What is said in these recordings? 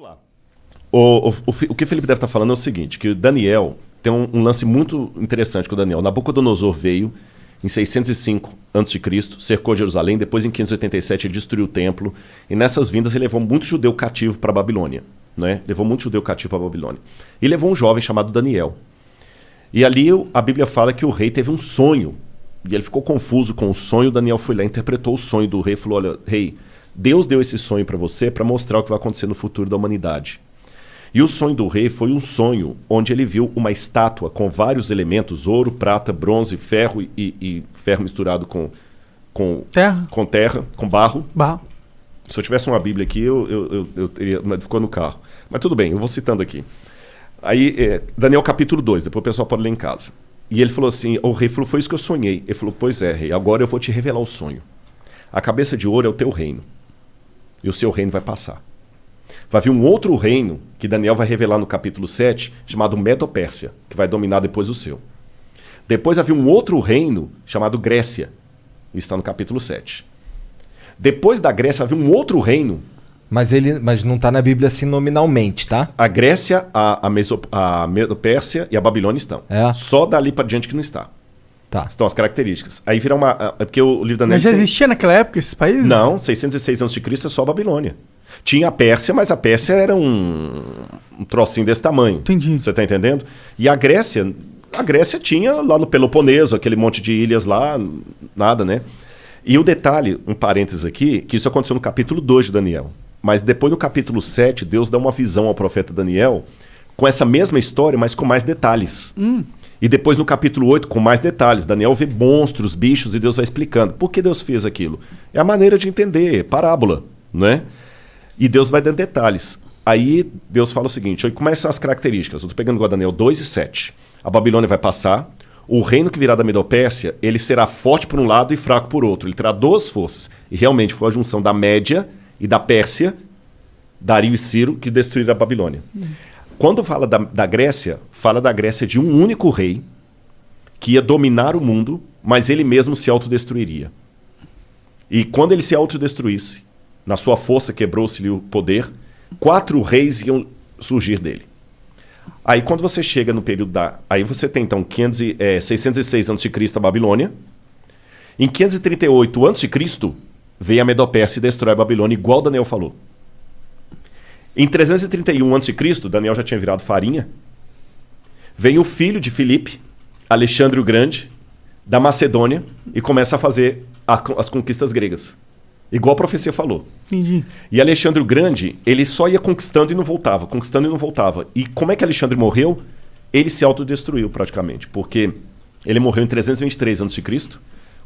lá. O que o Felipe deve estar falando é o seguinte, que o Daniel tem um lance muito interessante com o Daniel. Nabucodonosor veio em 605 a.C., cercou Jerusalém, depois em 587 ele destruiu o templo, e nessas vindas ele levou muito judeu cativo para a Babilônia. Né? Levou muito judeu cativo para a Babilônia. E levou um jovem chamado Daniel. E ali a Bíblia fala que o rei teve um sonho, e ele ficou confuso com o sonho. Daniel foi lá, interpretou o sonho do rei e falou: olha, rei, Deus deu esse sonho para você para mostrar o que vai acontecer no futuro da humanidade. E o sonho do rei foi um sonho onde ele viu uma estátua com vários elementos, ouro, prata, bronze, ferro e ferro misturado com terra, com barro. Se eu tivesse uma Bíblia aqui, eu teria, mas ficou no carro. Mas tudo bem, eu vou citando aqui. Aí, Daniel capítulo 2, depois o pessoal pode ler em casa. E ele falou assim, o rei falou, foi isso que eu sonhei. Ele falou, pois é, rei, agora eu vou te revelar o sonho. A cabeça de ouro é o teu reino. E o seu reino vai passar. Vai vir um outro reino, que Daniel vai revelar no capítulo 7, chamado Medo-Pérsia, que vai dominar depois o seu. Depois vai vir um outro reino, chamado Grécia. Isso está no capítulo 7. Depois da Grécia vai vir um outro reino. Mas não está na Bíblia assim nominalmente, tá? A Grécia, a Medo-Pérsia e a Babilônia estão. Só dali para diante que não está. Tá. Estão as características. Aí vira uma... Porque o livro da Daniel... Mas já existia naquela época esses países? Não, 606 a.C. é só a Babilônia. Tinha a Pérsia, mas a Pérsia era um trocinho desse tamanho. Entendi. Você está entendendo? E a Grécia tinha lá no Peloponeso, aquele monte de ilhas lá, nada, né? E o detalhe, um parênteses aqui, que isso aconteceu no capítulo 2 de Daniel. Mas depois no capítulo 7, Deus dá uma visão ao profeta Daniel com essa mesma história, mas com mais detalhes. E depois no capítulo 8, com mais detalhes. Daniel vê monstros, bichos, e Deus vai explicando. Por que Deus fez aquilo? É a maneira de entender, parábola, não é? E Deus vai dando detalhes. Aí Deus fala o seguinte, como são as características? Eu estou pegando agora Daniel 2 e 7. A Babilônia vai passar, o reino que virá da Medo-Pérsia, ele será forte por um lado e fraco por outro. Ele terá duas forças. E realmente foi a junção da Média e da Pérsia, Dario e Ciro, que destruíram a Babilônia. Quando fala da Grécia, fala da Grécia de um único rei que ia dominar o mundo, mas ele mesmo se autodestruiria. E quando ele se autodestruísse, na sua força quebrou-se-lhe o poder, 4 reis iam surgir dele. Aí quando você chega no período aí você tem então 606 a.C. a Babilônia. Em 538 a.C. veio a Medo-Pérsia e destrói a Babilônia, igual Daniel falou. Em 331 a.C., Daniel já tinha virado farinha. Vem o filho de Filipe, Alexandre o Grande, da Macedônia, e começa a fazer as conquistas gregas. Igual a profecia falou. Entendi. E Alexandre o Grande, ele só ia conquistando e não voltava, conquistando e não voltava. E como é que Alexandre morreu? Ele se autodestruiu praticamente, porque ele morreu em 323 a.C.,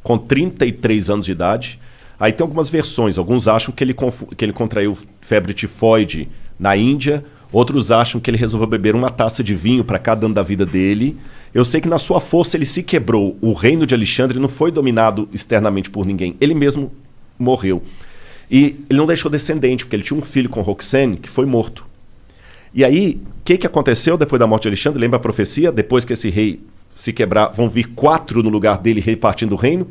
com 33 anos de idade. Aí tem algumas versões, alguns acham que ele contraiu febre tifoide na Índia, outros acham que ele resolveu beber uma taça de vinho para cada ano da vida dele. Eu sei que na sua força ele se quebrou. O reino de Alexandre não foi dominado externamente por ninguém, ele mesmo morreu. E ele não deixou descendente, porque ele tinha um filho com Roxane que foi morto. E aí, o que aconteceu depois da morte de Alexandre? Lembra a profecia? Depois que esse rei se quebrar, vão vir 4 no lugar dele repartindo o reino.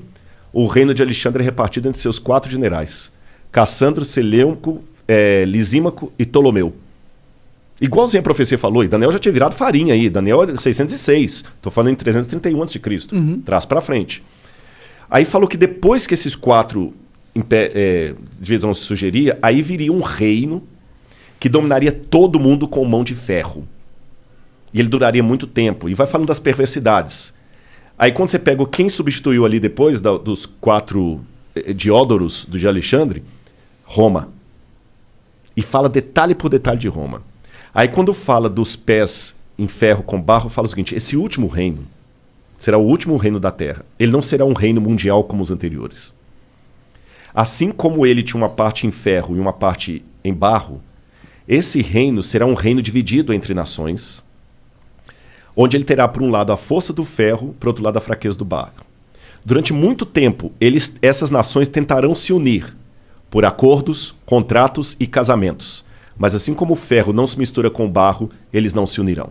O reino de Alexandre é repartido entre seus 4 generais. Cassandro, Seleuco, Lisímaco e Ptolomeu. Igualzinho a profecia falou, e Daniel já tinha virado farinha aí. Daniel é 606. Estou falando em 331 a.C. Traz para frente. Aí falou que depois que esses 4 divisões se sugeria, aí viria um reino que dominaria todo mundo com mão de ferro. E ele duraria muito tempo. E vai falando das perversidades. Aí quando você pega quem substituiu ali depois dos 4 Diódoros de Alexandre, Roma. E fala detalhe por detalhe de Roma. Aí quando fala dos pés em ferro com barro, fala o seguinte, esse último reino será o último reino da Terra. Ele não será um reino mundial como os anteriores. Assim como ele tinha uma parte em ferro e uma parte em barro, esse reino será um reino dividido entre nações, onde ele terá, por um lado, a força do ferro, por outro lado, a fraqueza do barro. Durante muito tempo, essas nações tentarão se unir por acordos, contratos e casamentos. Mas assim como o ferro não se mistura com o barro, eles não se unirão.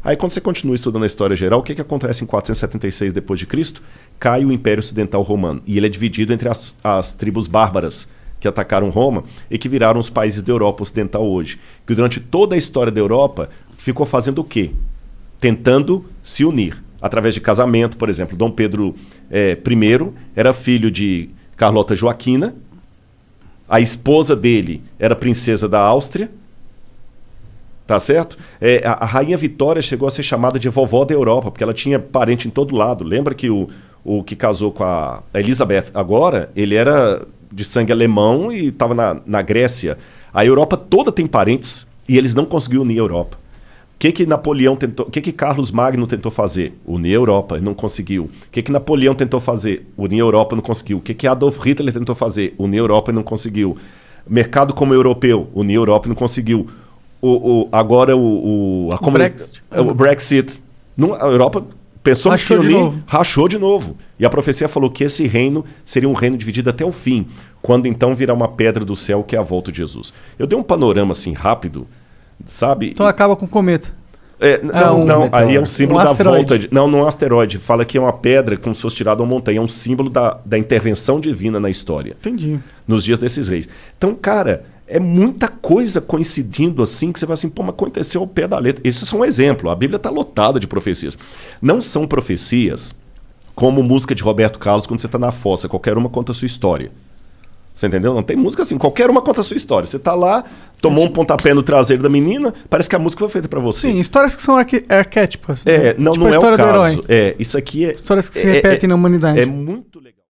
Aí quando você continua estudando a história geral, o que acontece em 476 d.C.? Cai o Império Ocidental Romano. E ele é dividido entre as tribos bárbaras, que que atacaram Roma e que viraram os países da Europa Ocidental hoje. Que durante toda a história da Europa ficou fazendo o quê? Tentando se unir. Através de casamento, por exemplo. Dom Pedro I era filho de Carlota Joaquina. A esposa dele era princesa da Áustria. Tá certo? A Rainha Vitória chegou a ser chamada de vovó da Europa, porque ela tinha parente em todo lado. Lembra que o que casou com a Elizabeth agora, ele era de sangue alemão e estava na Grécia. A Europa toda tem parentes e eles não conseguiram unir a Europa. O que Napoleão tentou? O que Carlos Magno tentou fazer? Unir a Europa, não conseguiu. O que Napoleão tentou fazer? Unir a Europa, não conseguiu. O que Adolf Hitler tentou fazer? Unir a Europa e não conseguiu. Mercado como europeu, unir a Europa e não conseguiu. Agora o Brexit. A Europa pensou que unir, rachou de novo. E a profecia falou que esse reino seria um reino dividido até o fim, quando então virá uma pedra do céu que é a volta de Jesus. Eu dei um panorama assim rápido, sabe? Então acaba com o cometa. Não, aí é um símbolo da asteroide. volta. Não é um asteroide. Fala que é uma pedra como se fosse tirada de uma montanha. É um símbolo da intervenção divina na história. Entendi. Nos dias desses reis. Então, cara, é muita coisa coincidindo assim que você vai assim, mas aconteceu ao pé da letra. Isso é só um exemplo. A Bíblia está lotada de profecias. Não são profecias como música de Roberto Carlos quando você está na fossa. Qualquer uma conta a sua história. Você entendeu? Não tem música assim. Qualquer uma conta a sua história. Você tá lá, tomou um pontapé no traseiro da menina, parece que a música foi feita para você. Sim, histórias que são arquéticas. Não tipo é o a história do caso. herói. Isso aqui é... Histórias que se repetem na humanidade. É muito legal.